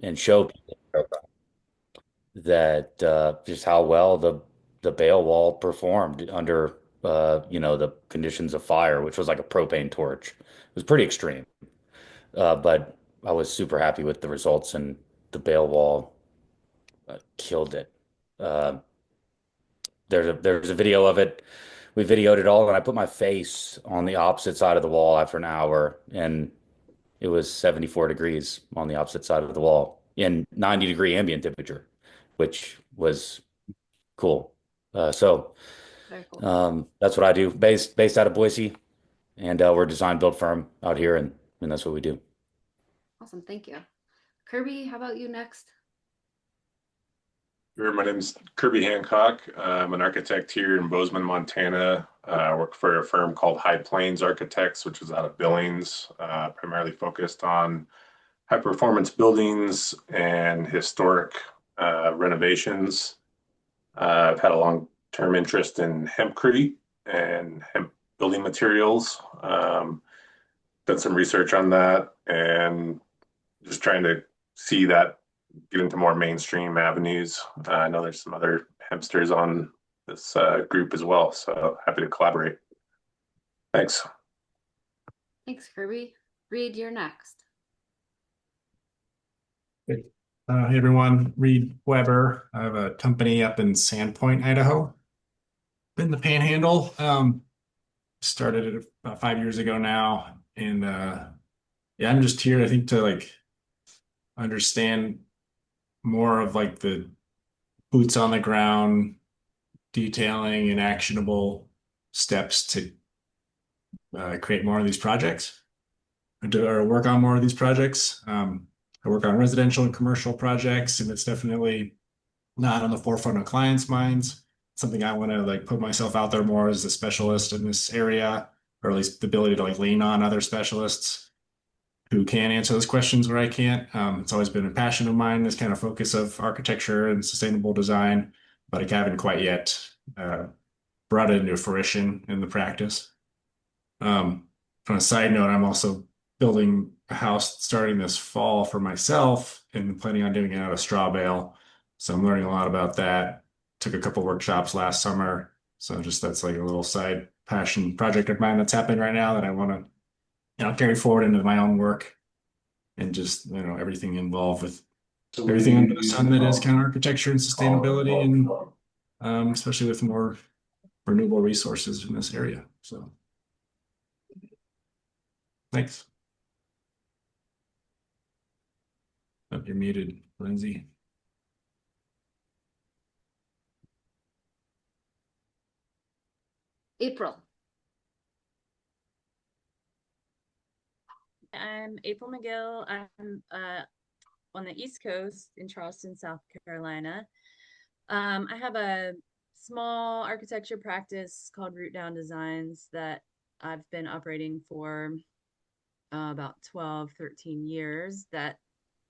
and show people that just how well the bale wall performed under the conditions of fire, which was like a propane torch. It was pretty extreme, but I was super happy with the results, and the bale wall killed it. Uh, there's a video of it. We videoed it all, and I put my face on the opposite side of the wall after an hour, and it was 74 degrees on the opposite side of the wall in 90-degree ambient temperature, which was cool. So Very cool. that's what I do, based out of Boise, and we're a design build firm out here, and that's what we do. Awesome. Thank you. Kirby, how about you next? Sure, my name's Kirby Hancock. I'm an architect here in Bozeman, Montana. I work for a firm called High Plains Architects, which is out of Billings, primarily focused on high performance buildings and historic renovations. I've had a long term interest in hempcrete and hemp building materials. Done some research on that and just trying to see that get into more mainstream avenues. I know there's some other hempsters on this group as well, so happy to collaborate. Thanks. Thanks, Kirby. Reed, you're next. Hey, hey everyone, Reed Weber. I have a company up in Sandpoint, Idaho, in the Panhandle. Started it about 5 years ago now, and yeah, I'm just here, I think, to like understand more of like the boots on the ground detailing and actionable steps to create more of these projects or work on more of these projects. I work on residential and commercial projects, and it's definitely not on the forefront of clients' minds. Something I want to like put myself out there more as a specialist in this area, or at least the ability to like lean on other specialists who can answer those questions where I can't. It's always been a passion of mine, this kind of focus of architecture and sustainable design, but I haven't quite yet uh, brought it into fruition in the practice. On a side note, I'm also building a house starting this fall for myself and planning on doing it out of straw bale. So I'm learning a lot about that. Took a couple workshops last summer. So just that's like a little side passion project of mine that's happening right now that I want to, carry forward into my own work and just, everything involved with everything under the sun that is kind of architecture and sustainability and especially with more renewable resources in this area. So thanks. Oh, you're muted, Lindsay. April. I'm April McGill. I'm on the East Coast in Charleston, South Carolina. I have a small architecture practice called Root Down Designs that I've been operating for about 12, 13 years that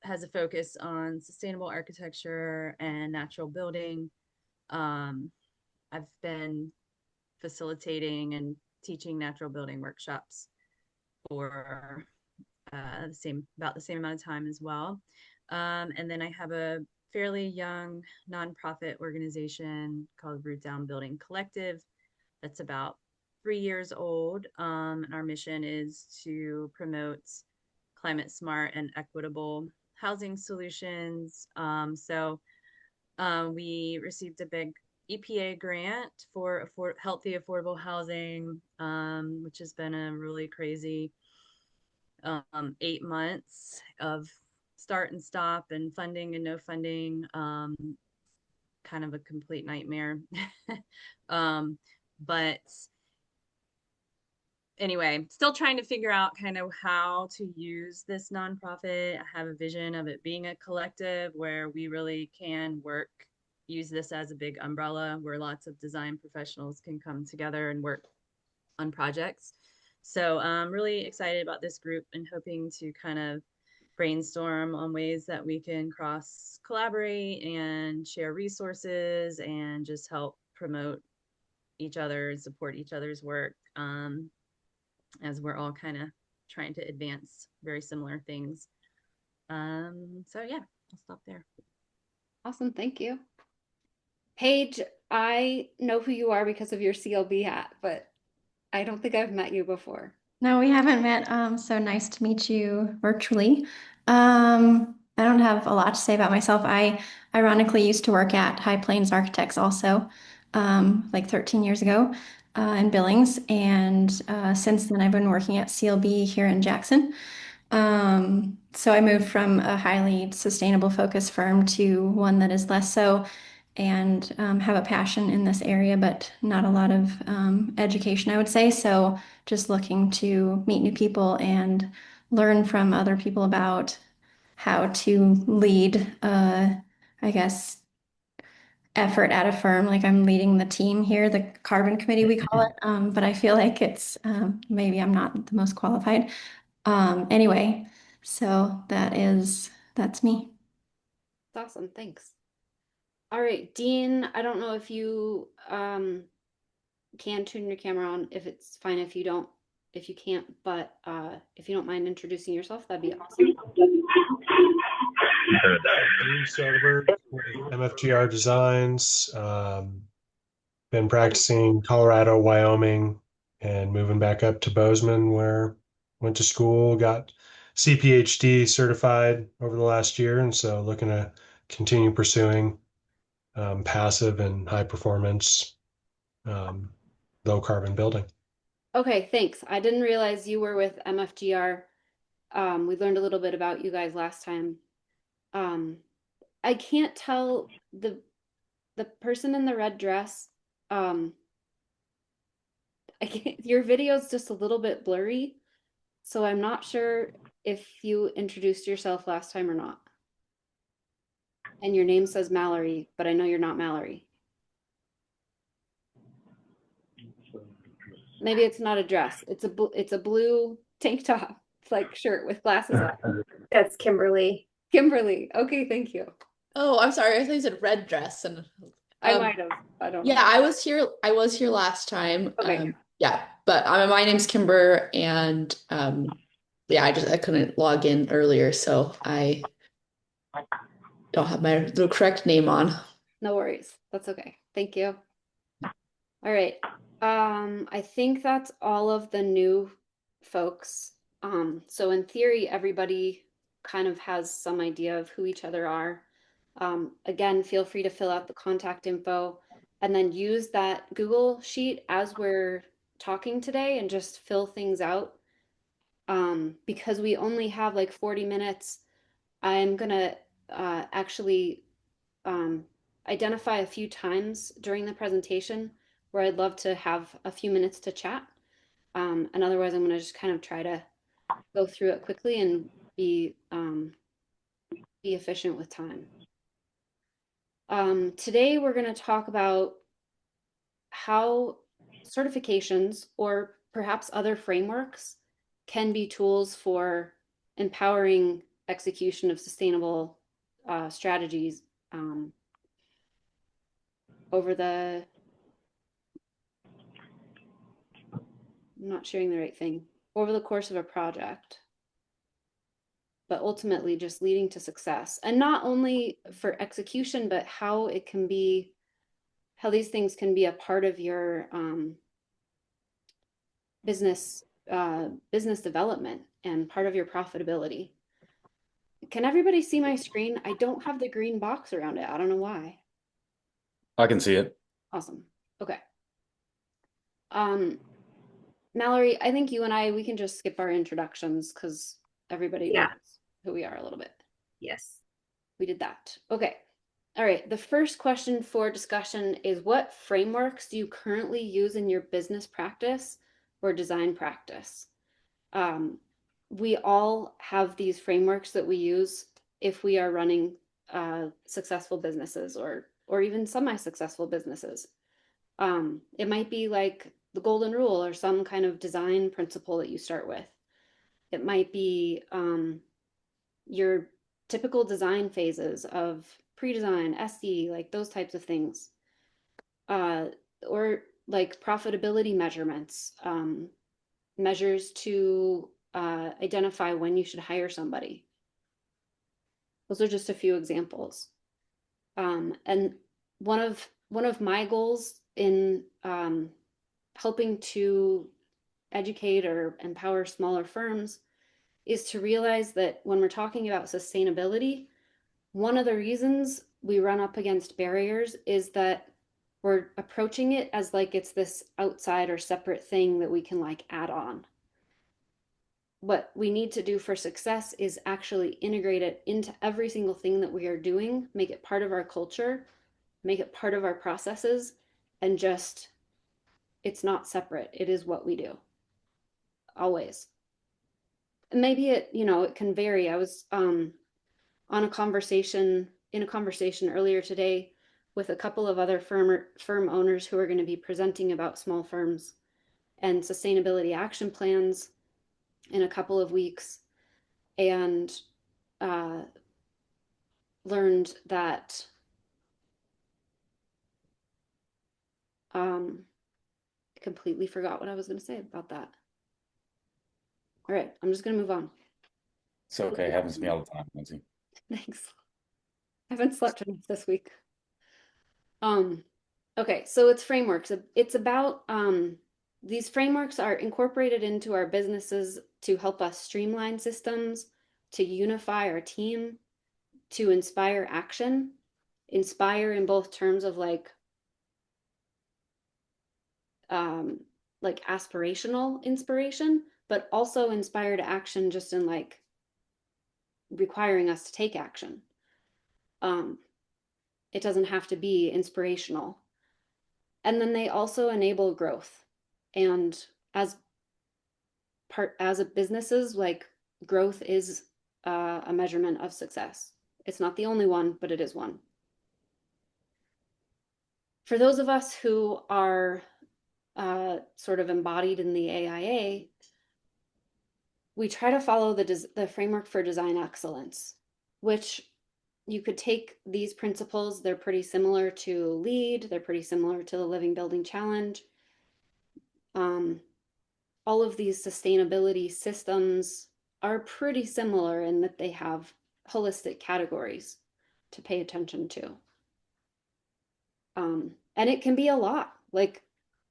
has a focus on sustainable architecture and natural building. I've been facilitating and teaching natural building workshops for about the same amount of time as well. And then I have a fairly young nonprofit organization called Root Down Building Collective that's about 3 years old. And our mission is to promote climate smart and equitable housing solutions. We received a big EPA grant for healthy, affordable housing, which has been a really crazy 8 months of start and stop and funding and no funding, kind of a complete nightmare. But anyway, still trying to figure out kind of how to use this nonprofit. I have a vision of it being a collective where we really can use this as a big umbrella where lots of design professionals can come together and work on projects. So I'm really excited about this group and hoping to kind of brainstorm on ways that we can cross collaborate and share resources and just help promote each other and support each other's work, as we're all kind of trying to advance very similar things. So yeah, I'll stop there. Awesome. Thank you. Paige, I know who you are because of your CLB hat, but I don't think I've met you before. No, we haven't met. So nice to meet you virtually. I don't have a lot to say about myself. I ironically used to work at High Plains Architects also, like 13 years ago, in Billings. And since then, I've been working at CLB here in Jackson. So I moved from a highly sustainable focused firm to one that is less so, and have a passion in this area, but not a lot of education, I would say. So just looking to meet new people and learn from other people about how to lead, I guess, effort at a firm. Like I'm leading the team here, the carbon committee, we call it. But I feel like it's maybe I'm not the most qualified. Anyway, so that's me. That's awesome. Thanks. All right, Dean, I don't know if you can turn your camera on, if it's fine if you don't, if you can't, but if you don't mind introducing yourself, that'd be awesome. Dean Soderberg with MFGR Designs. Been practicing Colorado, Wyoming, and moving back up to Bozeman, where went to school, got CPHD certified over the last year, and so looking to continue pursuing passive and high performance, low carbon building. Okay, thanks. I didn't realize you were with MFGR. We learned a little bit about you guys last time. I can't tell the person in the red dress. I can't, your video's just a little bit blurry, so I'm not sure if you introduced yourself last time or not. And your name says Mallory, but I know you're not Mallory. Maybe it's not a dress. It's a blue tank top, like shirt with glasses on. That's Kimberly. Kimberly. Okay, thank you. Oh, I'm sorry. I thought you said red dress, and I might have. I don't know. yeah, I was here. I was here last time. Okay. Yeah, but my name's Kimber, and yeah, I couldn't log in earlier, so I don't have the correct name on. No worries. That's okay. Thank you. All right. I think that's all of the new folks. So in theory, everybody kind of has some idea of who each other are. Again, feel free to fill out the contact info and then use that Google sheet as we're talking today and just fill things out. Because we only have like 40 minutes, I'm gonna actually identify a few times during the presentation where I'd love to have a few minutes to chat. And otherwise, I'm going to just kind of try to go through it quickly and be efficient with time. Today, we're going to talk about how certifications or perhaps other frameworks can be tools for empowering execution of sustainable strategies over the, I'm not sharing the right thing, over the course of a project, but ultimately just leading to success. And not only for execution, but how it can be, how these things can be a part of your business development and part of your profitability. Can everybody see my screen? I don't have the green box around it. I don't know why. I can see it. Awesome. Okay. Mallory, I think you and we can just skip our introductions because everybody knows who we are a little bit. Yes. We did that. Okay. All right. The first question for discussion is, what frameworks do you currently use in your business practice or design practice? We all have these frameworks that we use if we are running successful businesses or even semi-successful businesses. It might be like the golden rule or some kind of design principle that you start with. It might be your typical design phases of pre-design, SD, like those types of things. Or like profitability measurements, measures to identify when you should hire somebody. Those are just a few examples. And one of my goals in helping to educate or empower smaller firms is to realize that when we're talking about sustainability, one of the reasons we run up against barriers is that we're approaching it as like it's this outside or separate thing that we can like add on. What we need to do for success is actually integrate it into every single thing that we are doing, make it part of our culture, make it part of our processes, and just, it's not separate. It is what we do, always. Maybe it, it can vary. I was on a conversation, in a conversation earlier today with a couple of other firm owners who are going to be presenting about small firms and sustainability action plans in a couple of weeks, and uh, learned that completely forgot what I was going to say about that. All right, I'm just going to move on. It's okay. It happens to me all the time, Lindsay. Thanks. I haven't slept enough this week. Okay, so it's frameworks. It's about these frameworks are incorporated into our businesses to help us streamline systems, to unify our team, to inspire action. Inspire in both terms of like aspirational inspiration, but also inspired action just in like requiring us to take action. It doesn't have to be inspirational. And then they also enable growth. And as a businesses, like growth is a measurement of success. It's not the only one, but it is one. For those of us who are sort of embodied in the AIA, we try to follow the framework for design excellence, which you could take these principles. They're pretty similar to LEAD. They're pretty similar to the Living Building Challenge. All of these sustainability systems are pretty similar in that they have holistic categories to pay attention to. And it can be a lot. Like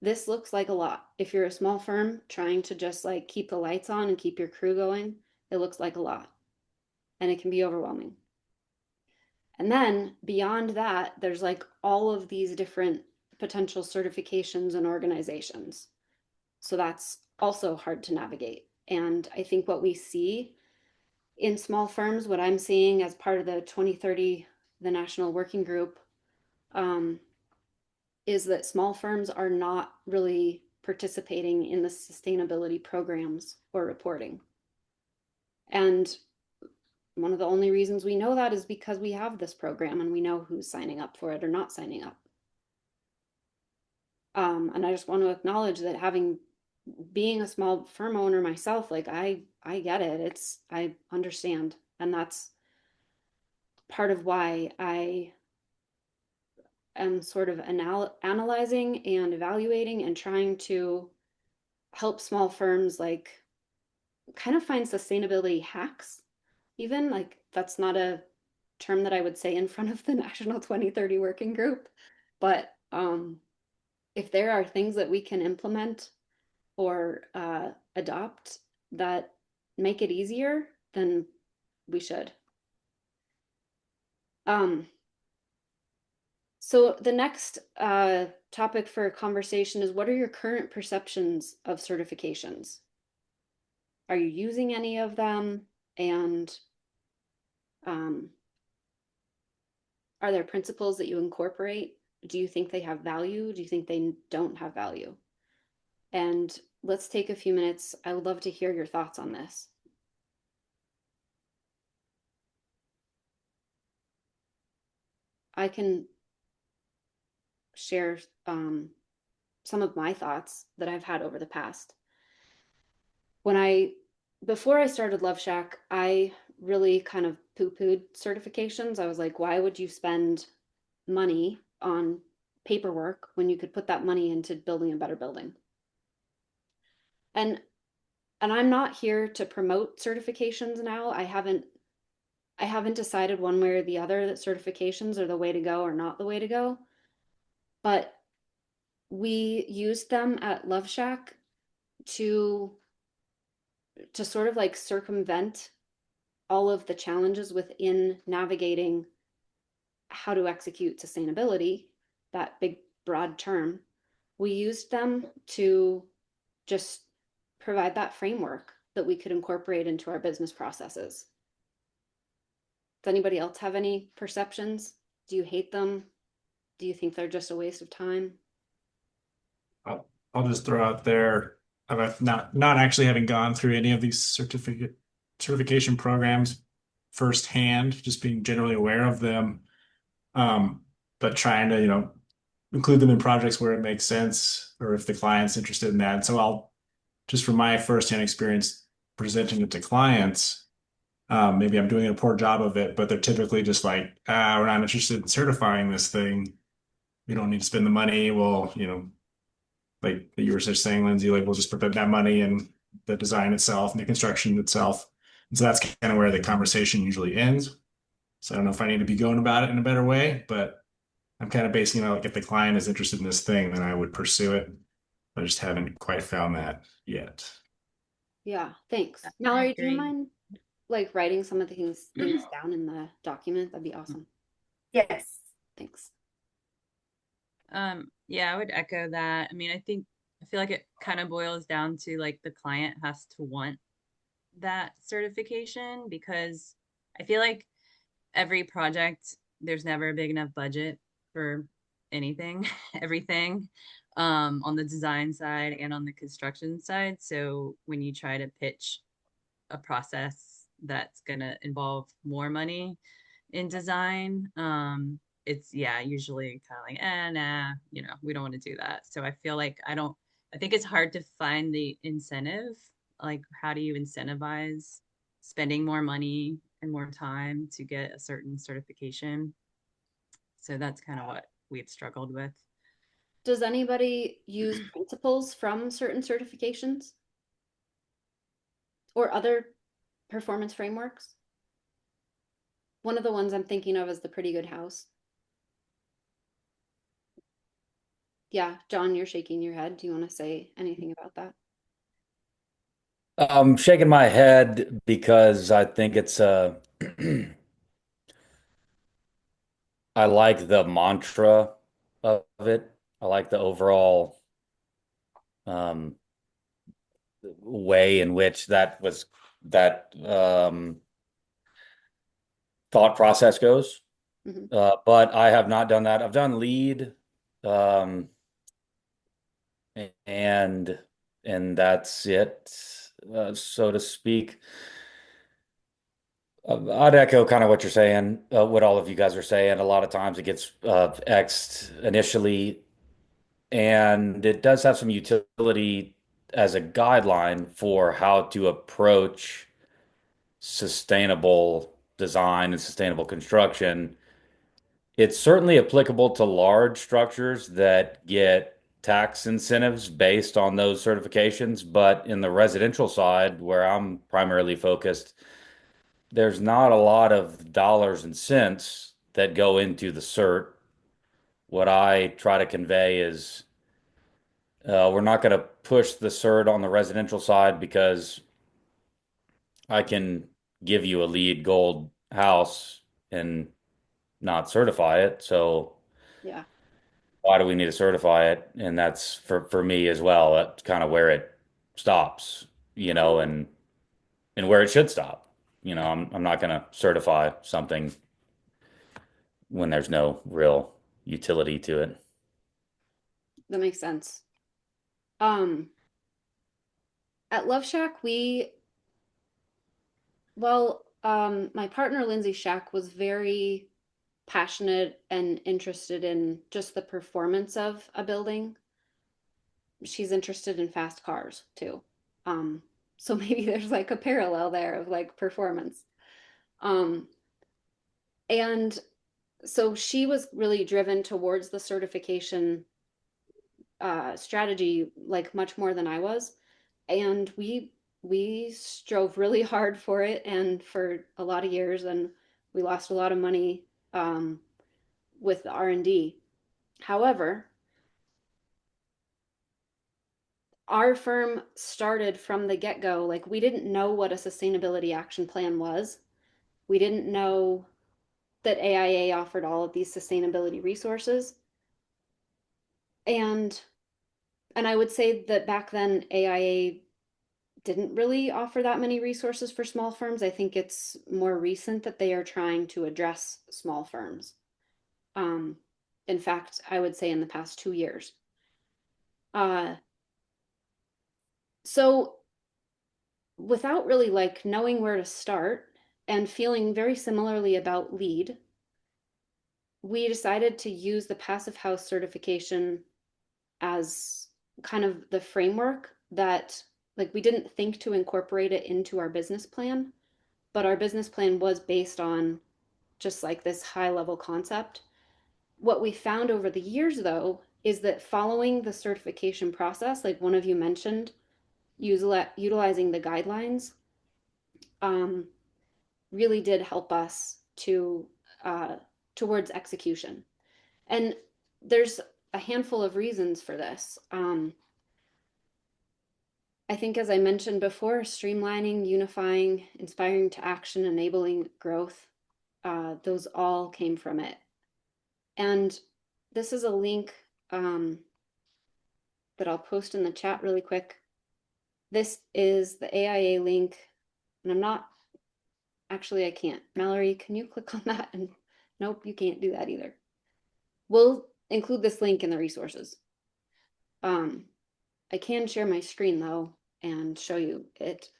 this looks like a lot. If you're a small firm trying to just like keep the lights on and keep your crew going, it looks like a lot. And it can be overwhelming. And then beyond that, there's like all of these different potential certifications and organizations. So that's also hard to navigate. And I think what we see in small firms, what I'm seeing as part of the 2030, the National Working Group, is that small firms are not really participating in the sustainability programs or reporting. And one of the only reasons we know that is because we have this program and we know who's signing up for it or not signing up. And I just want to acknowledge that being a small firm owner myself, like I get it. I understand. And that's part of why I am sort of analyzing and evaluating and trying to help small firms like kind of find sustainability hacks. Even like that's not a term that I would say in front of the National 2030 Working Group, but if there are things that we can implement or adopt that make it easier, then we should. So the next topic for conversation is, what are your current perceptions of certifications? Are you using any of them? And are there principles that you incorporate? Do you think they have value? Do you think they don't have value? And let's take a few minutes. I would love to hear your thoughts on this. I can share some of my thoughts that I've had over the past. Before I started Love Shack, I really kind of poo-pooed certifications. I was like, why would you spend money on paperwork when you could put that money into building a better building? And I'm not here to promote certifications now. I haven't I haven't decided one way or the other that certifications are the way to go or not the way to go, but we used them at Love Shack to sort of like circumvent all of the challenges within navigating how to execute sustainability, that big broad term. We used them to just provide that framework that we could incorporate into our business processes. Does anybody else have any perceptions? Do you hate them? Do you think they're just a waste of time? I'll just throw out there, I've not actually having gone through any of these certification programs firsthand, just being generally aware of them, but trying to, include them in projects where it makes sense or if the client's interested in that. So I'll just from my firsthand experience presenting it to clients, maybe I'm doing a poor job of it, but they're typically just like, we're not interested in certifying this thing. We don't need to spend the money. Well, like you were just saying, Lindsay, like we'll just put that money in the design itself and the construction itself. And so that's kind of where the conversation usually ends. So I don't know if I need to be going about it in a better way, but I'm kind of basing it on like if the client is interested in this thing, then I would pursue it. I just haven't quite found that yet. Yeah, thanks. I Mallory, do you agree. mind like writing some of the things down in the document? That'd be awesome. Yes. Thanks. Yeah, I would echo that. I mean, I feel like it kind of boils down to like the client has to want that certification because I feel like every project, there's never a big enough budget for anything, everything, on the design side and on the construction side. So when you try to pitch a process that's going to involve more money in design, it's yeah, usually kind of like, nah, we don't want to do that. So I feel like I think it's hard to find the incentive. Like, how do you incentivize spending more money and more time to get a certain certification? So that's kind of what we've struggled with. Does anybody use principles from certain certifications or other performance frameworks? One of the ones I'm thinking of is the Pretty Good House. Yeah, John, you're shaking your head. Do you want to say anything about that? I'm shaking my head because I think it's I like the mantra of it. I like the overall um, way in which that thought process goes. Mhm. But I have not done that. I've done lead, um, and that's it, so to speak. I'd echo kind of what you're saying, what all of you guys are saying. A lot of times it gets X'd initially, and it does have some utility as a guideline for how to approach sustainable design and sustainable construction. It's certainly applicable to large structures that get tax incentives based on those certifications, but in the residential side, where I'm primarily focused, there's not a lot of dollars and cents that go into the cert. What I try to convey is we're not going to push the cert on the residential side because I can give you a LEED gold house and not certify it. So Yeah. why do we need to certify it? And that's for me as well. That's kind of where it stops, and where it should stop. I'm not going to certify something when there's no real utility to it. That makes sense. Um, at Love Shack, my partner Lindsay Shack was very passionate and interested in just the performance of a building. She's interested in fast cars too. Um, so maybe there's like a parallel there of like performance. Um, and so she was really driven towards the certification strategy like much more than I was. And we strove really hard for it and for a lot of years. And We lost a lot of money with the R&D. However, our firm started from the get-go, like we didn't know what a sustainability action plan was. We didn't know that AIA offered all of these sustainability resources. And I would say that back then AIA didn't really offer that many resources for small firms. I think it's more recent that they are trying to address small firms. In fact, I would say in the past 2 years. So without really like knowing where to start and feeling very similarly about LEED, we decided to use the Passive House certification as kind of the framework that, like, we didn't think to incorporate it into our business plan, but our business plan was based on just like this high level concept. What we found over the years, though, is that following the certification process, like one of you mentioned, utilizing the guidelines, really did help us to towards execution. And there's a handful of reasons for this. I think, as I mentioned before, streamlining, unifying, inspiring to action, enabling growth, those all came from it. And this is a link that I'll post in the chat really quick. This is the AIA link, and I'm not, actually, I can't. Mallory, can you click on that? And nope, you can't do that either. We'll include this link in the resources. I can share my screen though and show you it.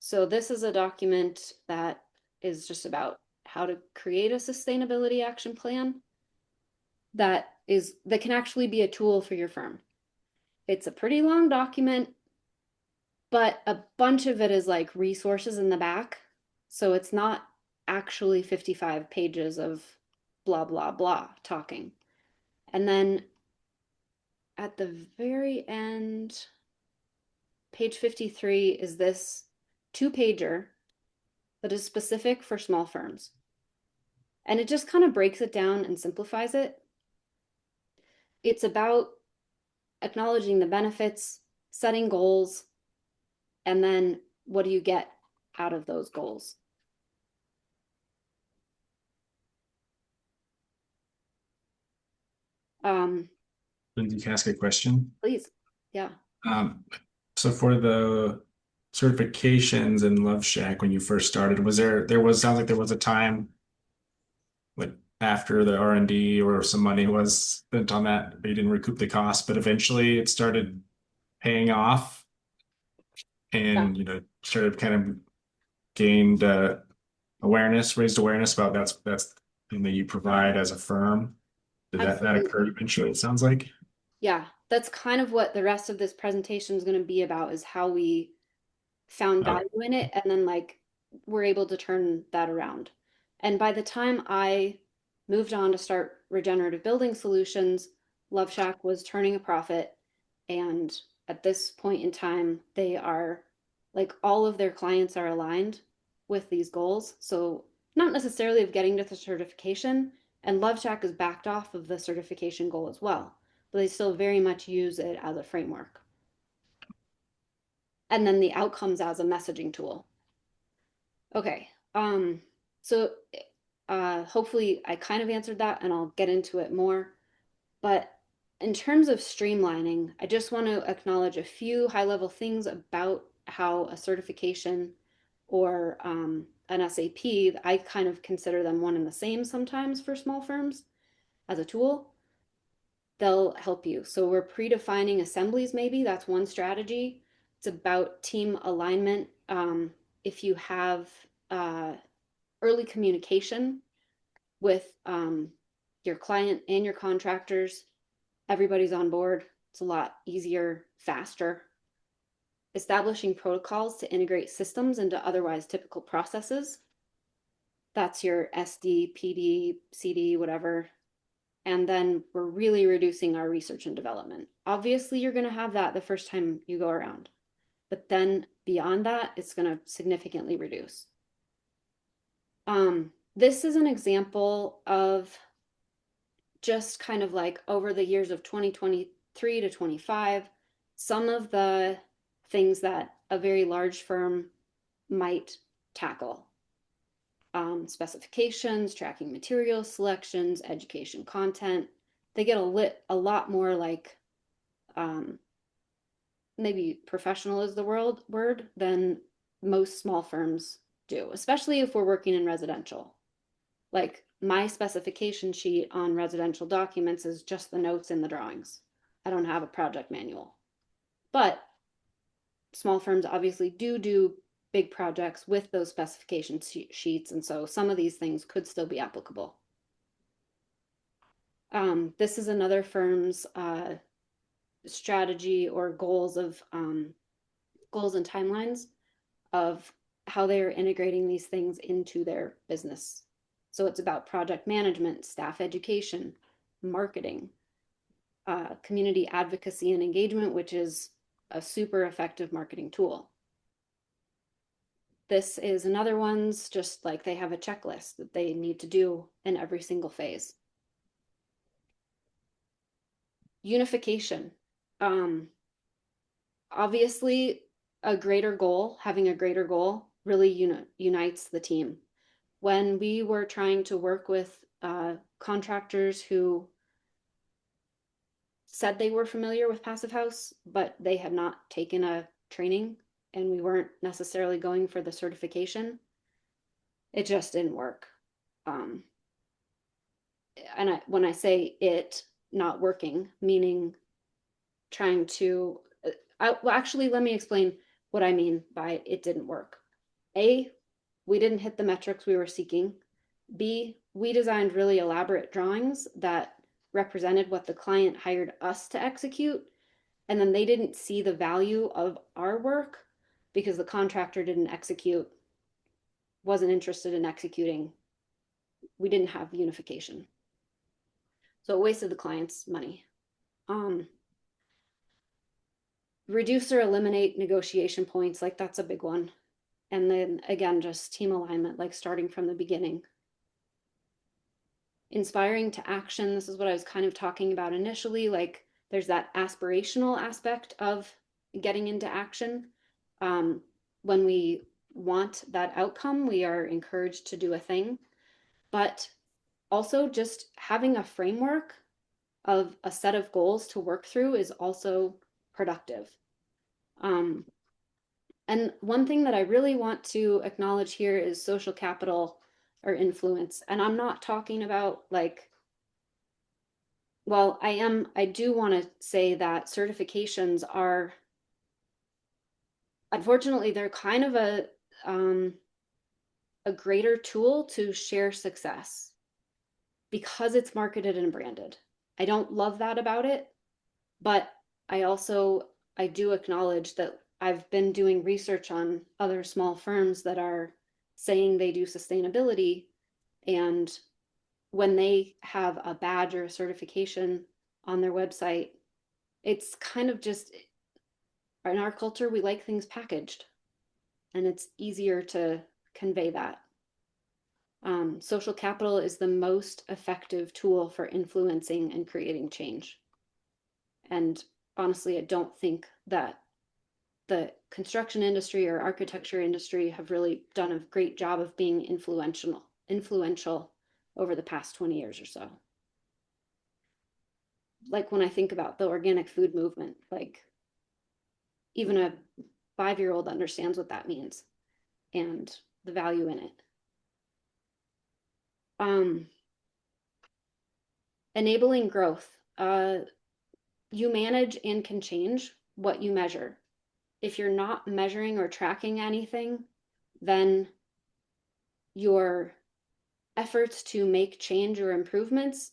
So this is a document that is just about how to create a sustainability action plan that can actually be a tool for your firm. It's a pretty long document, but a bunch of it is like resources in the back. So it's not actually 55 pages of blah, blah, blah talking. And then at the very end, page 53 is this 2-pager that is specific for small firms. And it just kind of breaks it down and simplifies it. It's about acknowledging the benefits, setting goals, and then what do you get out of those goals? Lindsay, can I ask a question? Please. Yeah. So for the certifications in Love Shack when you first started, sounds like there was a time like after the R&D or some money was spent on that, but you didn't recoup the cost, but eventually it started paying off and started kind of gained raised awareness about that's thing that you provide as a firm. Did that occur eventually, it sounds like? Yeah, that's kind of what the rest of this presentation is going to be about, is how we found value in it and then like we're able to turn that around. And by the time I moved on to start Regenerative Building Solutions, Love Shack was turning a profit. And at this point in time, they are like, all of their clients are aligned with these goals. So not necessarily of getting to the certification, and Love Shack is backed off of the certification goal as well, but they still very much use it as a framework. And then the outcomes as a messaging tool. Okay, so hopefully I kind of answered that and I'll get into it more. But in terms of streamlining, I just want to acknowledge a few high-level things about how a certification or an SAP, I kind of consider them one and the same sometimes for small firms as a tool. They'll help you. So we're predefining assemblies, maybe that's one strategy. It's about team alignment. If you have early communication with your client and your contractors, everybody's on board. It's a lot easier, faster. Establishing protocols to integrate systems into otherwise typical processes. That's your SD, PD, CD, whatever. And then we're really reducing our research and development. Obviously, you're going to have that the first time you go around. But then beyond that, it's going to significantly reduce. This is an example of just kind of like over the years of 2023 to 25, some of the things that a very large firm might tackle. Specifications, tracking materials, selections, education content. They get a lot more like maybe professional is the word than most small firms do, especially if we're working in residential. Like my specification sheet on residential documents is just the notes in the drawings. I don't have a project manual. But small firms obviously do big projects with those specification sheets. And so some of these things could still be applicable. This is another firm's strategy or goals and timelines of how they are integrating these things into their business. So it's about project management, staff education, marketing, community advocacy and engagement, which is a super effective marketing tool. This is another one's just like they have a checklist that they need to do in every single phase. Unification. Obviously, having a greater goal really unites the team. When we were trying to work with contractors who said they were familiar with Passive House, but they had not taken a training and we weren't necessarily going for the certification, it just didn't work. When I say it not working, meaning trying to, well, actually, let me explain what I mean by it didn't work. A, we didn't hit the metrics we were seeking. B, we designed really elaborate drawings that represented what the client hired us to execute. And then they didn't see the value of our work because the contractor wasn't interested in executing. We didn't have unification. So it wasted the client's money. Reduce or eliminate negotiation points, like that's a big one. And then again, just team alignment, like starting from the beginning. Inspiring to action, this is what I was kind of talking about initially, like there's that aspirational aspect of getting into action. When we want that outcome, we are encouraged to do a thing, but also just having a framework of a set of goals to work through is also productive. And one thing that I really want to acknowledge here is social capital or influence. And I'm not talking about like, well, I do want to say that certifications are, unfortunately, they're kind of a greater tool to share success because it's marketed and branded. I don't love that about it, but I do acknowledge that I've been doing research on other small firms that are saying they do sustainability, and when they have a badge or a certification on their website, it's kind of just, in our culture, we like things packaged, and it's easier to convey that. Social capital is the most effective tool for influencing and creating change. And honestly, I don't think that the construction industry or architecture industry have really done a great job of being influential over the past 20 years or so. Like when I think about the organic food movement, like even a 5-year-old understands what that means and the value in it. Enabling growth. You manage and can change what you measure. If you're not measuring or tracking anything, then your efforts to make change or improvements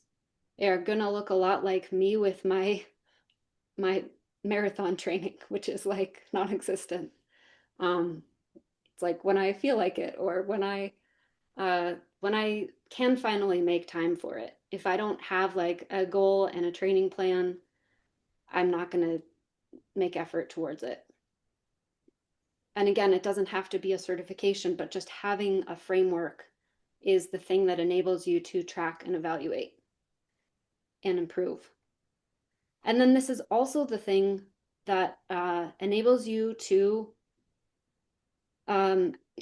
are gonna look a lot like me with my marathon training, which is like non-existent. It's like when I feel like it, or when I can finally make time for it. If I don't have like a goal and a training plan, I'm not gonna make effort towards it. And again, it doesn't have to be a certification, but just having a framework is the thing that enables you to track and evaluate and improve. And then this is also the thing that enables you to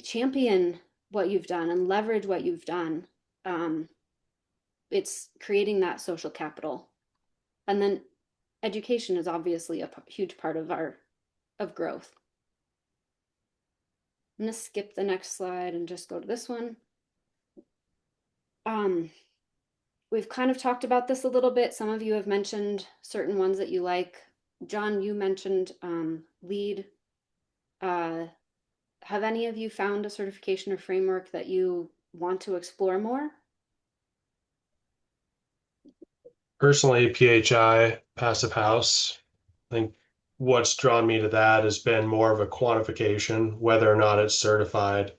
champion what you've done and leverage what you've done. It's creating that social capital. And then education is obviously a huge part of growth. I'm going to skip the next slide and just go to this one. We've kind of talked about this a little bit. Some of you have mentioned certain ones that you like. John, you mentioned LEED. Have any of you found a certification or framework that you want to explore more? Personally, PHI, Passive House. I think what's drawn me to that has been more of a quantification, whether or not it's certified.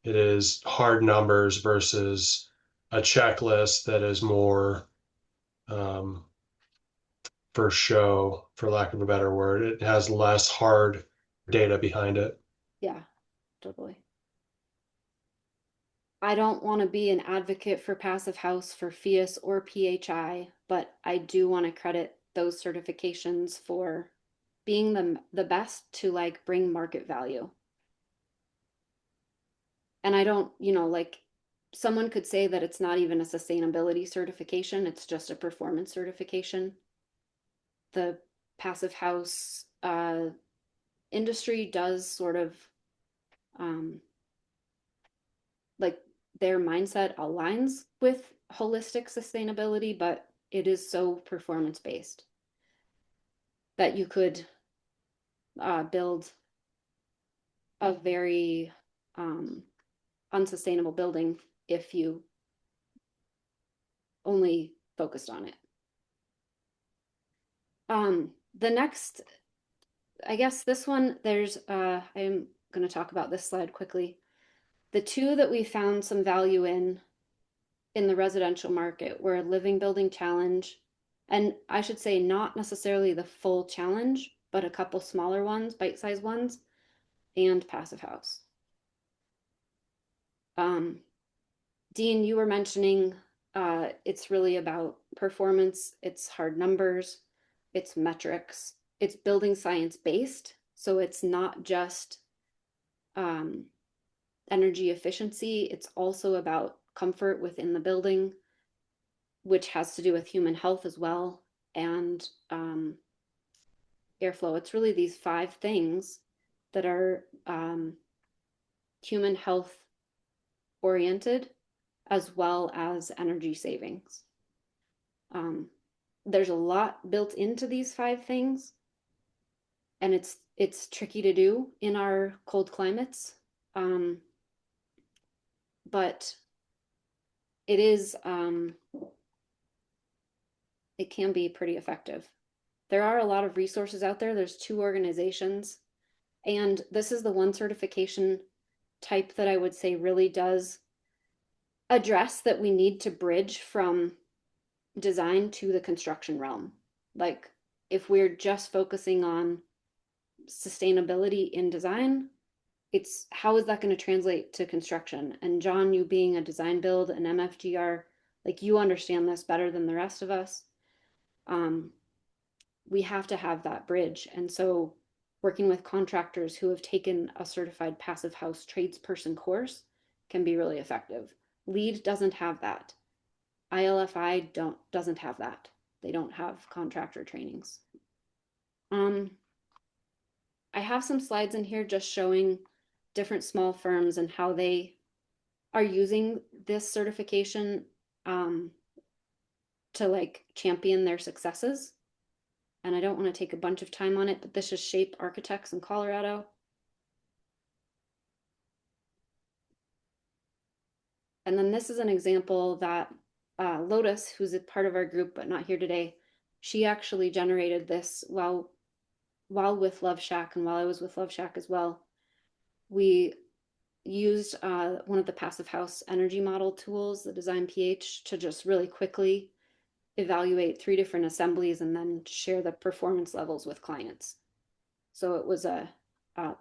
It is hard numbers versus a checklist that is more for show, for lack of a better word. It has less hard data behind it. Yeah, totally. I don't want to be an advocate for Passive House for FIAS or PHI, but I do want to credit those certifications for being the best to like bring market value. And I don't, like someone could say that it's not even a sustainability certification, it's just a performance certification. The Passive House industry does sort of like their mindset aligns with holistic sustainability, but it is so performance based that you could build a very unsustainable building if you only focused on it. The next, I guess this one, there's, I'm going to talk about this slide quickly. The two that we found some value in the residential market were Living Building Challenge, and I should say not necessarily the full challenge, but a couple smaller ones, bite-sized ones, and Passive House. Dean, you were mentioning it's really about performance, it's hard numbers, it's metrics, it's building science based. So it's not just energy efficiency, it's also about comfort within the building, which has to do with human health as well, and airflow. It's really these 5 things that are human health oriented as well as energy savings. There's a lot built into these 5 things, and it's tricky to do in our cold climates, but it is it can be pretty effective. There are a lot of resources out there. There's 2 organizations, and this is the one certification type that I would say really does address that we need to bridge from design to the construction realm. Like if we're just focusing on sustainability in design, it's how is that going to translate to construction? And John, you being a design build and MFGR, like you understand this better than the rest of us. We have to have that bridge. And so working with contractors who have taken a certified Passive House tradesperson course can be really effective. LEED doesn't have that. ILFI doesn't have that. They don't have contractor trainings. I have some slides in here just showing different small firms and how they are using this certification to like champion their successes. And I don't want to take a bunch of time on it, but this is Shape Architects in Colorado. And then this is an example that Lotus, who's a part of our group but not here today, she actually generated this while with Love Shack, and while I was with Love Shack as well. We used one of the Passive House energy model tools, the Design PH, to just really quickly evaluate 3 different assemblies and then share the performance levels with clients. So it was a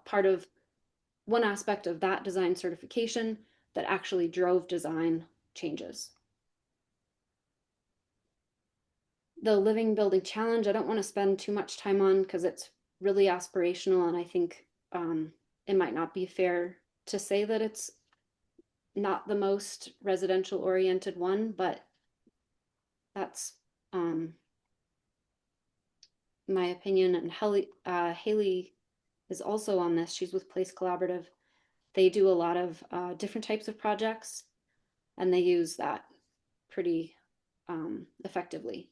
part of one aspect of that design certification, that actually drove design changes. The Living Building Challenge, I don't want to spend too much time on because it's really aspirational, and I think it might not be fair to say that it's not the most residential oriented one, but that's my opinion. And Haley is also on this. She's with Place Collaborative. They do a lot of different types of projects, and they use that pretty effectively.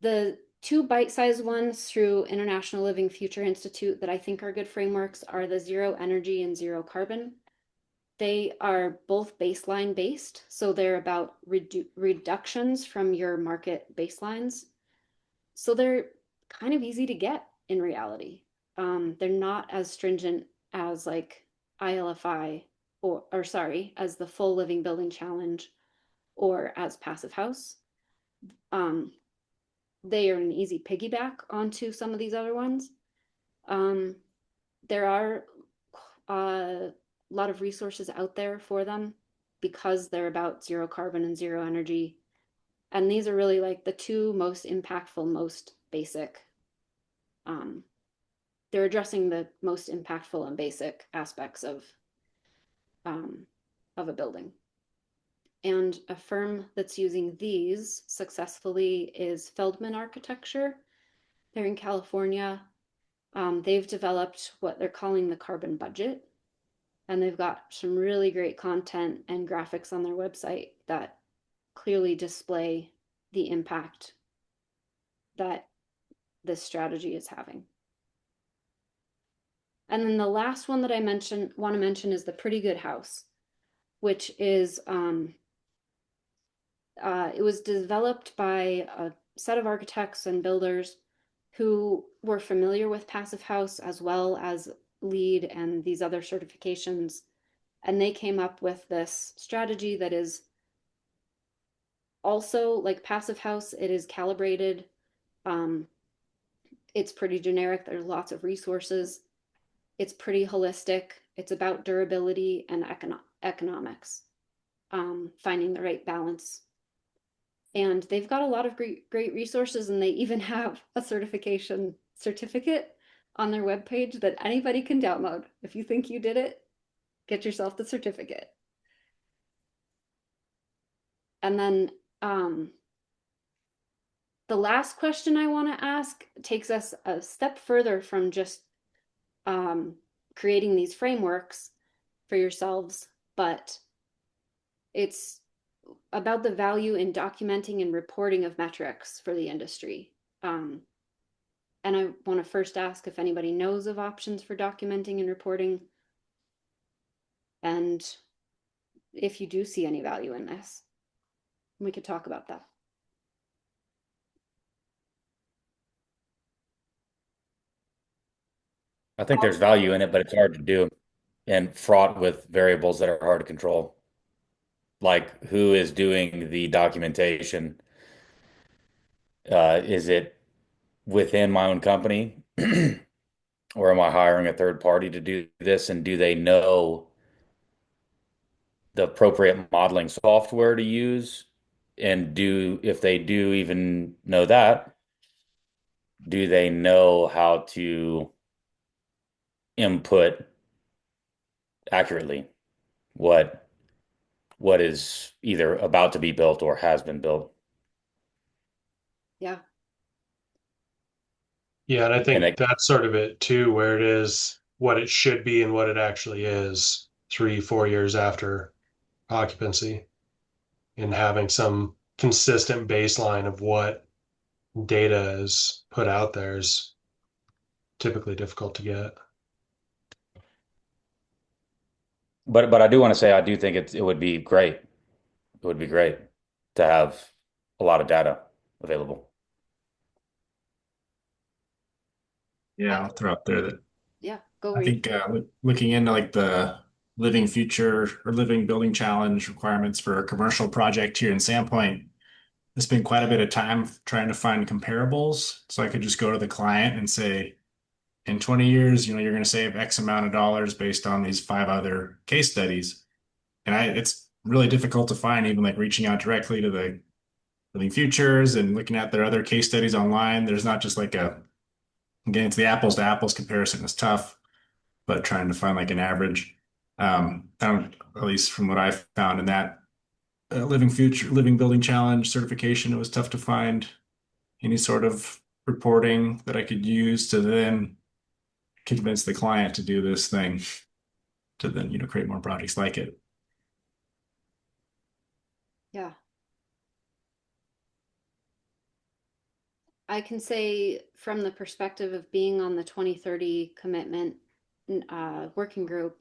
The two bite-sized ones through International Living Future Institute that I think are good frameworks are the Zero Energy and Zero Carbon. They are both baseline based, so they're about reductions from your market baselines. So they're kind of easy to get in reality. They're not as stringent as like ILFI or sorry, as the full Living Building Challenge or as Passive House. They are an easy piggyback onto some of these other ones. There are a lot of resources out there for them because they're about zero carbon and zero energy. And these are really like the two most impactful, most basic. They're addressing the most impactful and basic aspects of a building. And a firm that's using these successfully is Feldman Architecture. They're in California. They've developed what they're calling the carbon budget. And they've got some really great content and graphics on their website that clearly display the impact that this strategy is having. And then the last one that I want to mention is the Pretty Good House, which is it was developed by a set of architects and builders who were familiar with Passive House as well as LEED and these other certifications. And they came up with this strategy that is also like Passive House. It is calibrated. It's pretty generic. There's lots of resources. It's pretty holistic. It's about durability and economics, finding the right balance. And they've got a lot of great resources, and they even have a certificate on their webpage that anybody can download. If you think you did it, get yourself the certificate. And then the last question I want to ask takes us a step further from just creating these frameworks for yourselves, but it's about the value in documenting and reporting of metrics for the industry. And I want to first ask if anybody knows of options for documenting and reporting, and if you do see any value in this, we could talk about that. I think there's value in it, but it's hard to do and fraught with variables that are hard to control. Like who is doing the documentation? Is it within my own company? Or am I hiring a third party to do this? And do they know the appropriate modeling software to use? And if they do even know that, do they know how to input accurately what what is either about to be built or has been built? Yeah. Yeah, and I And think that's sort of it too, where it is what it should be and what it actually is 3, 4 years after occupancy, and having some consistent baseline of what data is put out there is typically difficult to get. but I do want to say I do think it would be great. It would be great to have a lot of data available. Yeah, I'll throw out there that Yeah, go I read. think looking into like the Living Future or Living Building Challenge requirements for a commercial project here in Sandpoint, it's been quite a bit of time trying to find comparables. So I could just go to the client and say, in 20 years, you're going to save X amount of dollars based on these 5 other case studies. And it's really difficult to find, even like reaching out directly to the Living Futures and looking at their other case studies online. There's not just like getting to the apples to apples comparison is tough, but trying to find like an average. I don't, at least from what I found in that Living Building Challenge certification, it was tough to find any sort of reporting that I could use to then convince the client to do this thing, to then, create more projects like it. Yeah. I can say from the perspective of being on the 2030 commitment working group,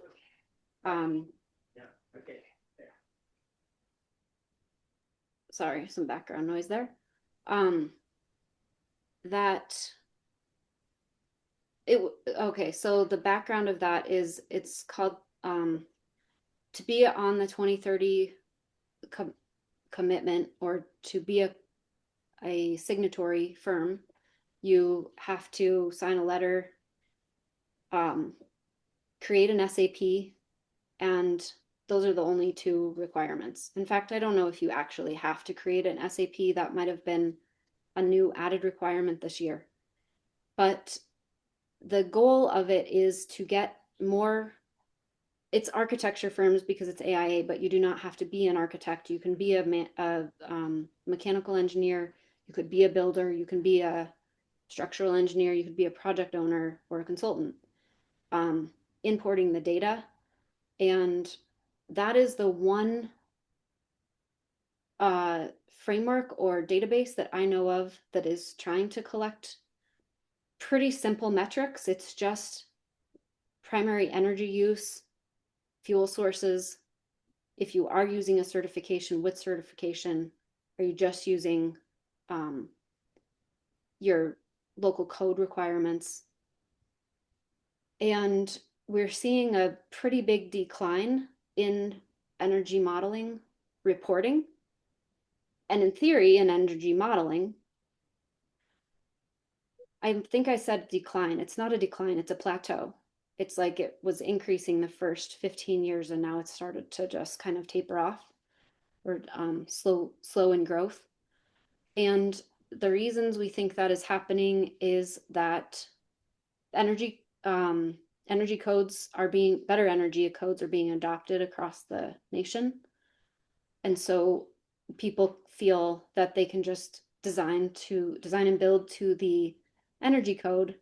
sorry, some background noise there. That it okay, so the background of that is it's called to be on the 2030 commitment, or to be a signatory firm, you have to sign a letter, create an SAP, and those are the only two requirements. In fact, I don't know if you actually have to create an SAP. That might have been a new added requirement this year. But the goal of it is to get more, it's architecture firms because it's AIA, but you do not have to be an architect. You can be a mechanical engineer, you could be a builder, you can be a structural engineer, you could be a project owner or a consultant, importing the data. And that is the one framework or database that I know of that is trying to collect pretty simple metrics. It's just primary energy use, fuel sources. If you are using a certification, with certification, are you just using your local code requirements? And we're seeing a pretty big decline in energy modeling reporting. And in theory, in energy modeling, I think I said decline. It's not a decline, it's a plateau. It's like it was increasing the first 15 years and now it's started to just kind of taper off, or slow in growth. And the reasons we think that is happening is that energy energy codes are being better energy codes are being adopted across the nation. And so people feel that they can just design and build to the energy code,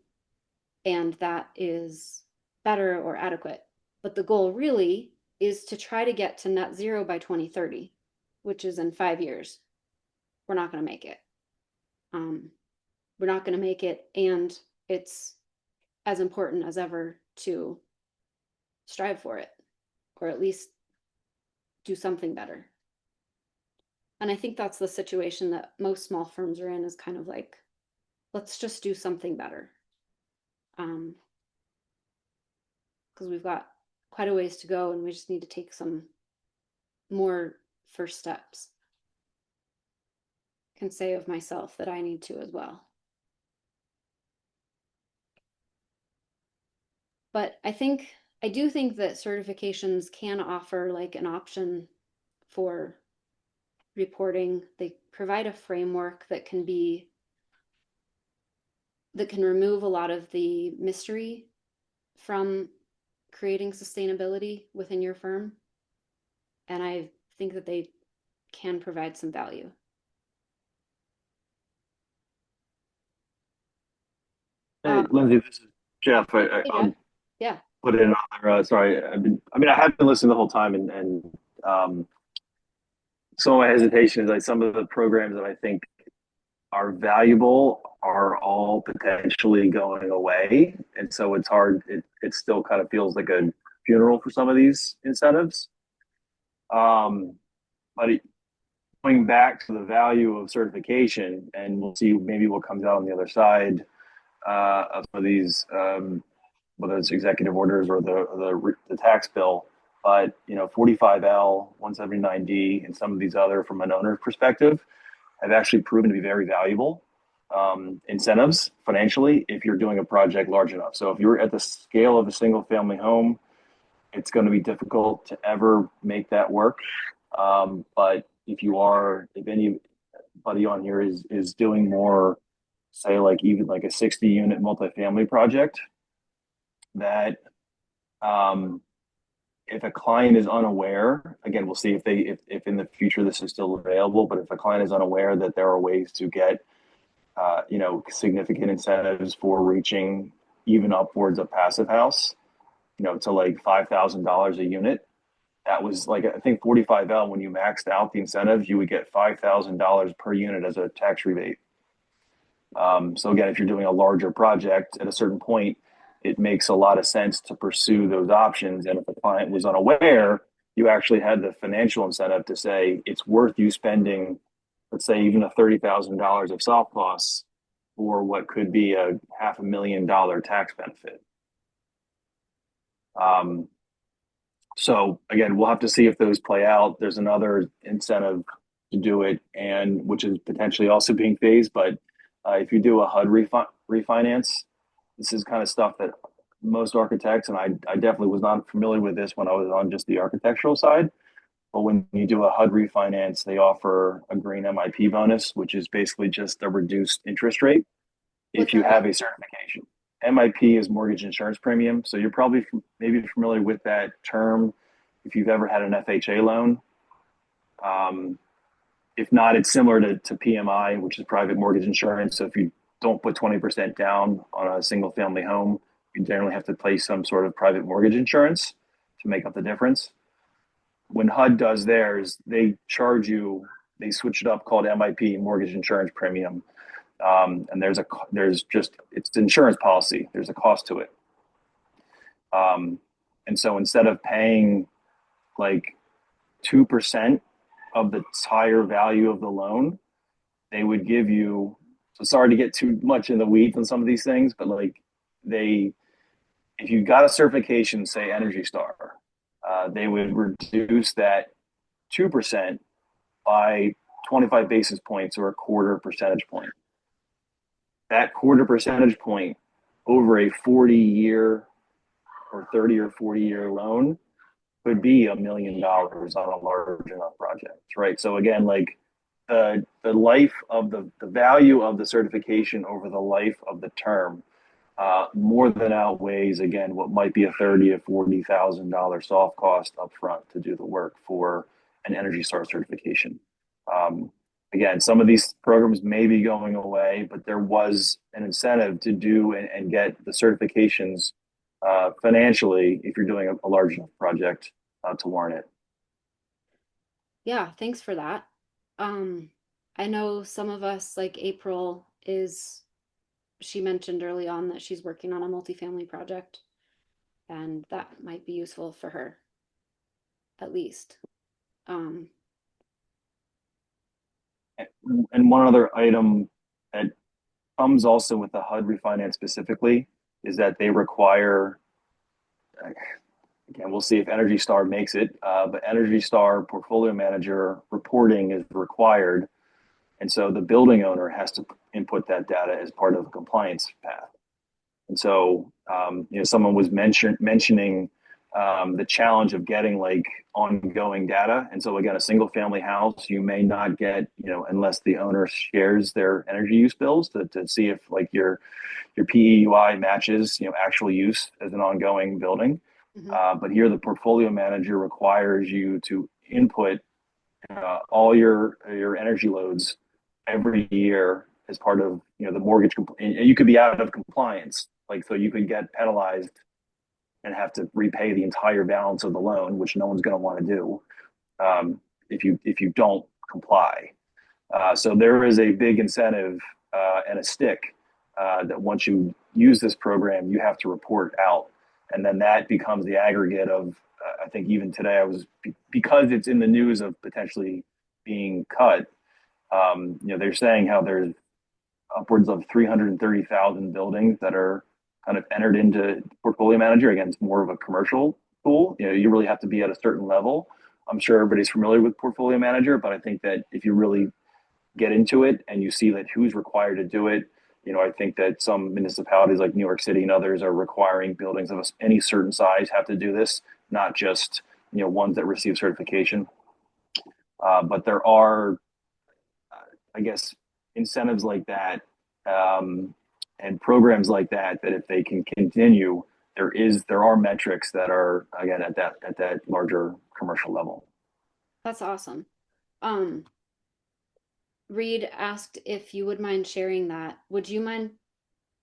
and that is better or adequate. But the goal really is to try to get to net zero by 2030, which is in 5 years. We're not going to make it. We're not going to make it. And it's as important as ever to strive for it, or at least do something better. And I think that's the situation that most small firms are in, is kind of like, let's just do something better. Because we've got quite a ways to go and we just need to take some more first steps. I can say of myself that I need to as well. But I do think that certifications can offer like an option for reporting. They provide a framework that can remove a lot of the mystery from creating sustainability within your firm. And I think that they can provide some value. Hey, Lindsay, this is Jeff. Hey, Jeff. I'll Yeah. put in another. Sorry, I have been listening the whole time, and some of my hesitation is like some of the programs that I think are valuable are all potentially going away, and so it's hard. It still kind of feels like a funeral for some of these incentives. But going back to the value of certification, and we'll see maybe what comes out on the other side of some of these, whether it's executive orders or the tax bill. But 45L, 179D, and some of these other, from an owner's perspective, have actually proven to be very valuable incentives financially if you're doing a project large enough. So if you're at the scale of a single family home, it's going to be difficult to ever make that work. But if anybody on here is doing more, say like even like a 60 unit multifamily project, that if a client is unaware, again, we'll see if in the future this is still available, but if a client is unaware that there are ways to get significant incentives for reaching even upwards of passive house, to like $5,000 a unit. That was like, I think 45L, when you maxed out the incentives, you would get $5,000 per unit as a tax rebate. So again, if you're doing a larger project at a certain point, it makes a lot of sense to pursue those options. And if the client was unaware, you actually had the financial incentive to say it's worth you spending, let's say, even a $30,000 of soft costs for what could be a $500,000 tax benefit. So again, we'll have to see if those play out. There's another incentive to do it, and which is potentially also being phased. But if you do a HUD refinance, this is kind of stuff that most architects, and I definitely was not familiar with this when I was on just the architectural side. But when you do a HUD refinance, they offer a green MIP bonus, which is basically just a reduced interest rate if you have a certification. MIP is mortgage insurance premium. So you're probably maybe familiar with that term if you've ever had an FHA loan. If not, it's similar to PMI, which is private mortgage insurance. So if you don't put 20% down on a single family home, you generally have to pay some sort of private mortgage insurance to make up the difference. When HUD does theirs, they switch it up, called MIP, mortgage insurance premium. And it's insurance policy. There's a cost to it. And so instead of paying like 2% of the entire value of the loan, they would give you, so sorry to get too much in the weeds on some of these things, but if you got a certification, say Energy Star, they would reduce that 2% by 25 basis points or a quarter percentage point. That quarter percentage point over a 40-year or 30 or 40-year loan could be $1 million on a large enough project, right? So again, like the life of the value of the certification over the life of the term more than outweighs, again, what might be a $30,000 or $40,000 soft cost upfront to do the work for an Energy Star certification. Again, some of these programs may be going away, but there was an incentive to do and get the certifications financially if you're doing a large enough project to warrant it. Yeah, thanks for that. I know some of us, like April, she mentioned early on that she's working on a multifamily project, and that might be useful for her, at least. And one other item that comes also with the HUD refinance specifically is that they require, again, we'll see if Energy Star makes it, but Energy Star portfolio manager reporting is required. And so the building owner has to input that data as part of the compliance path. And so, someone was mentioning the challenge of getting like ongoing data. And so again, a single family house, you may not get, unless the owner shares their energy use bills to see if like your PEUI matches, actual use as an ongoing building. Mm-hmm. But here the portfolio manager requires you to input all your energy loads every year as part of the mortgage, and you could be out of compliance, like so you could get penalized and have to repay the entire balance of the loan, which no one's going to want to do if you don't comply. So there is a big incentive and a stick that once you use this program, you have to report out, and then that becomes the aggregate of. I think even today because it's in the news of potentially being cut. They're saying how there's upwards of 330,000 buildings that are kind of entered into portfolio manager. Again, it's more of a commercial tool. You really have to be at a certain level. I'm sure everybody's familiar with portfolio manager, but I think that if you really get into it and you see that who's required to do it, I think that some municipalities like New York City and others are requiring buildings of any certain size have to do this. not just ones that receive certification. But there are, I guess, incentives like that, and programs like that if they can continue, there are metrics that are again at that larger commercial level. That's awesome. Reed asked if you would mind sharing that. Would you mind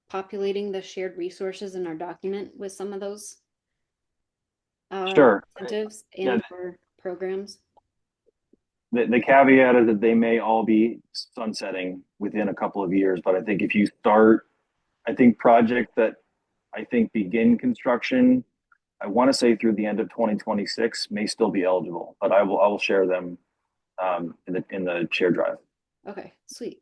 populating the shared resources in our document with some of those Sure. incentives and Yeah. for programs? The caveat is that they may all be sunsetting within a couple of years, but I think if you start, I think projects that begin construction, I want to say through the end of 2026 may still be eligible, but I will share them in the share drive. Okay, sweet.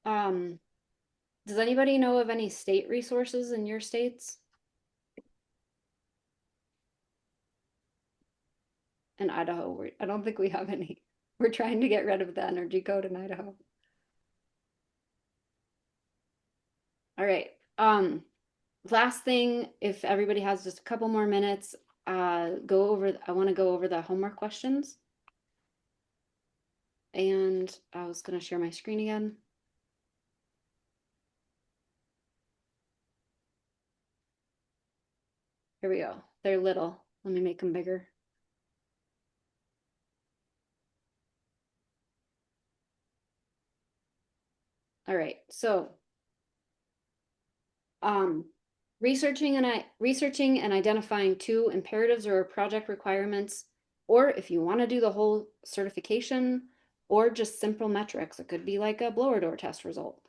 Does anybody know of any state resources in your states? In Idaho, I don't think we have any. We're trying to get rid of the energy code in Idaho. All right. Last thing, if everybody has just a couple more minutes, I want to go over the homework questions. And I was going to share my screen again. Here we go. They're little. Let me make them bigger. All right. So, researching and identifying two imperatives or project requirements, or if you want to do the whole certification or just simple metrics, it could be like a blower door test result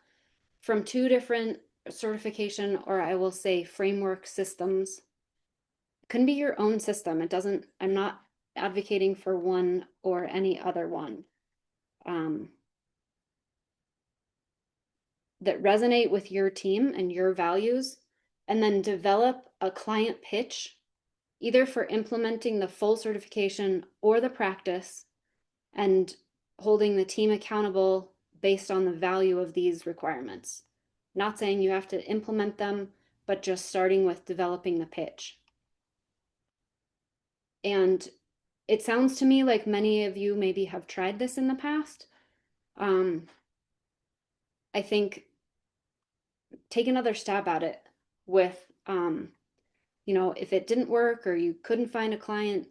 from two different certification, or I will say framework systems. It can be your own system. I'm not advocating for one or any other one. That resonate with your team and your values, and then develop a client pitch, either for implementing the full certification or the practice, and holding the team accountable based on the value of these requirements. Not saying you have to implement them, but just starting with developing the pitch. And it sounds to me like many of you maybe have tried this in the past. I think take another stab at it with, if it didn't work or you couldn't find a client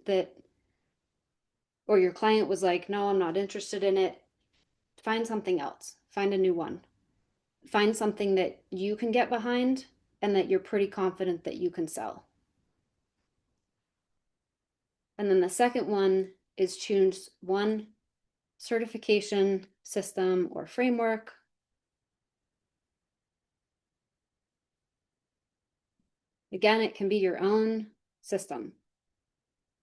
or your client was like, no, I'm not interested in it, find something else, find a new one, find something that you can get behind and that you're pretty confident that you can sell. And then the second one is choose one certification system or framework. Again, it can be your own system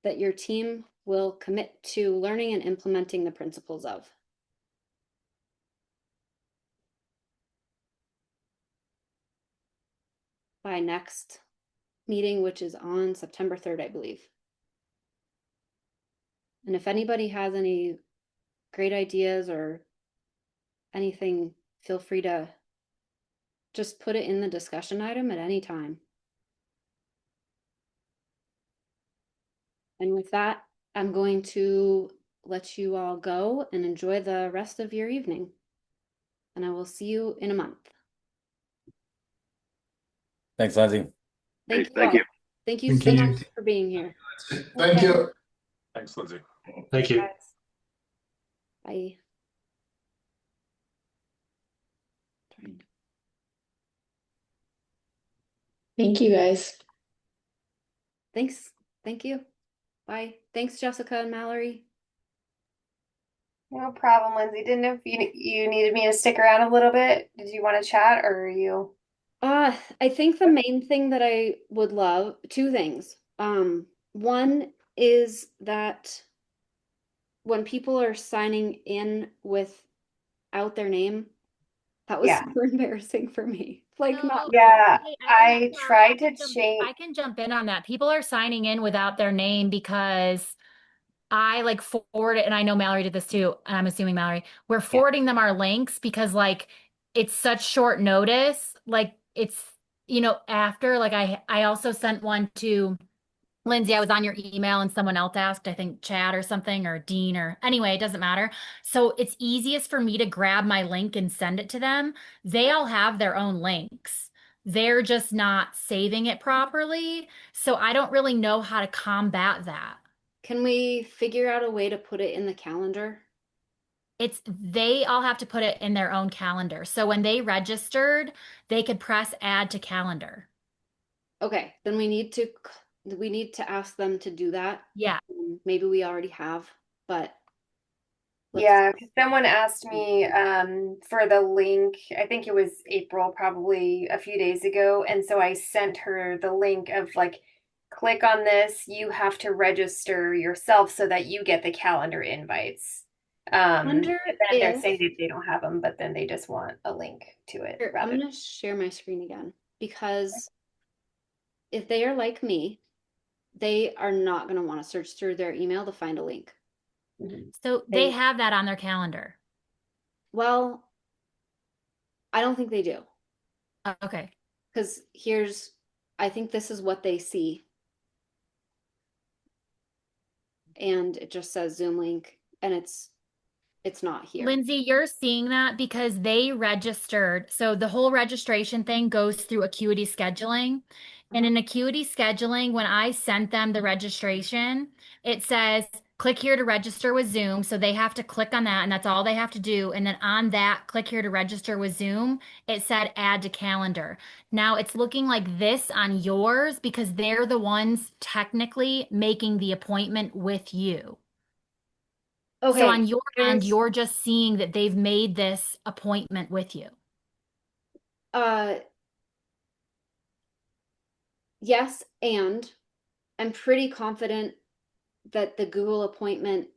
that your team will commit to learning and implementing the principles of. By next meeting, which is on September 3rd, I believe. And if anybody has any great ideas or anything, feel free to just put it in the discussion item at any time. And with that, I'm going to let you all go and enjoy the rest of your evening. And I will see you in a month. Thanks, Lindsay. Thank you. Thank you. Thank you so much for being here. Thank you. Thanks, Lindsay. Thank you. Bye. Thank you guys. Thanks. Thank you. Bye. Thanks, Jessica and Mallory. No problem, Lindsay. Didn't know if you needed me to stick around a little bit. Did you want to chat or are you? I think the main thing that I would love, two things. One is that when people are signing in without their name, that was super embarrassing for me. Like, not. Yeah, I I tried to I change. can jump in on that. People are signing in without their name because I like forward it, and I know Mallory did this too, and I'm assuming Mallory, we're forwarding them our links because like it's such short notice. Like it's, after like I also sent one to Lindsay, I was on your email and someone else asked, I think Chad or something, or Dean, or anyway, it doesn't matter. So it's easiest for me to grab my link and send it to them. They all have their own links. They're just not saving it properly. So I don't really know how to combat that. Can we figure out a way to put it in the calendar? They all have to put it in their own calendar. So when they registered, they could press add to calendar. Okay, then we need to ask them to do that. Yeah. Maybe we already have, but Yeah, 'cause someone asked me for the link. I think it was April, probably a few days ago. And so I sent her the link of like, click on this. You have to register yourself so that you get the calendar invites. wonder But then they're if saying that they don't have them, but then they just want a link to it here, I'm rather. gonna share my screen again because if they are like me, they are not gonna want to search through their email to find a link. So they have that on their calendar. Well, I don't think they do. Okay. Because I think this is what they see. And it just says Zoom link and it's not here. Lindsay, you're seeing that because they registered. So the whole registration thing goes through Acuity scheduling. And in Acuity scheduling, when I sent them the registration, it says click here to register with Zoom. So they have to click on that and that's all they have to do. And then on that, click here to register with Zoom, it said add to calendar. Now it's looking like this on yours because they're the ones technically making the appointment with you. Okay. So on your end, you're just seeing that they've made this appointment with you. Yes, and I'm pretty confident that the Google appointment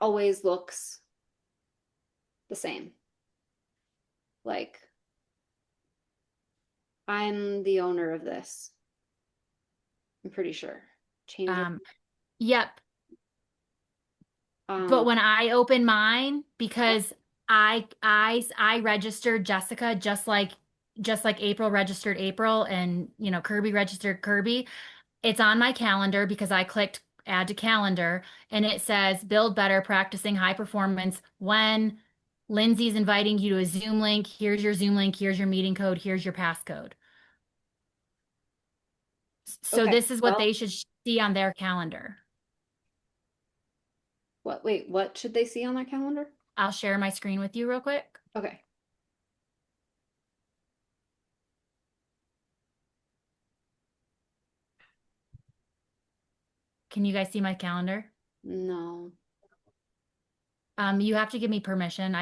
always looks the same. Like, I'm the owner of this. I'm pretty sure. Change it. Yep. But when I open mine, because I registered Jessica just like April registered April and Kirby registered Kirby. It's on my calendar because I clicked add to calendar and it says build better practicing high performance when Lindsay's inviting you to a Zoom link. Here's your Zoom link, here's your meeting code, here's your passcode. So this is what they should see on their calendar. What should they see on their calendar? I'll share my screen with you real quick. Okay. Can you guys see my calendar? No. You have to give me permission.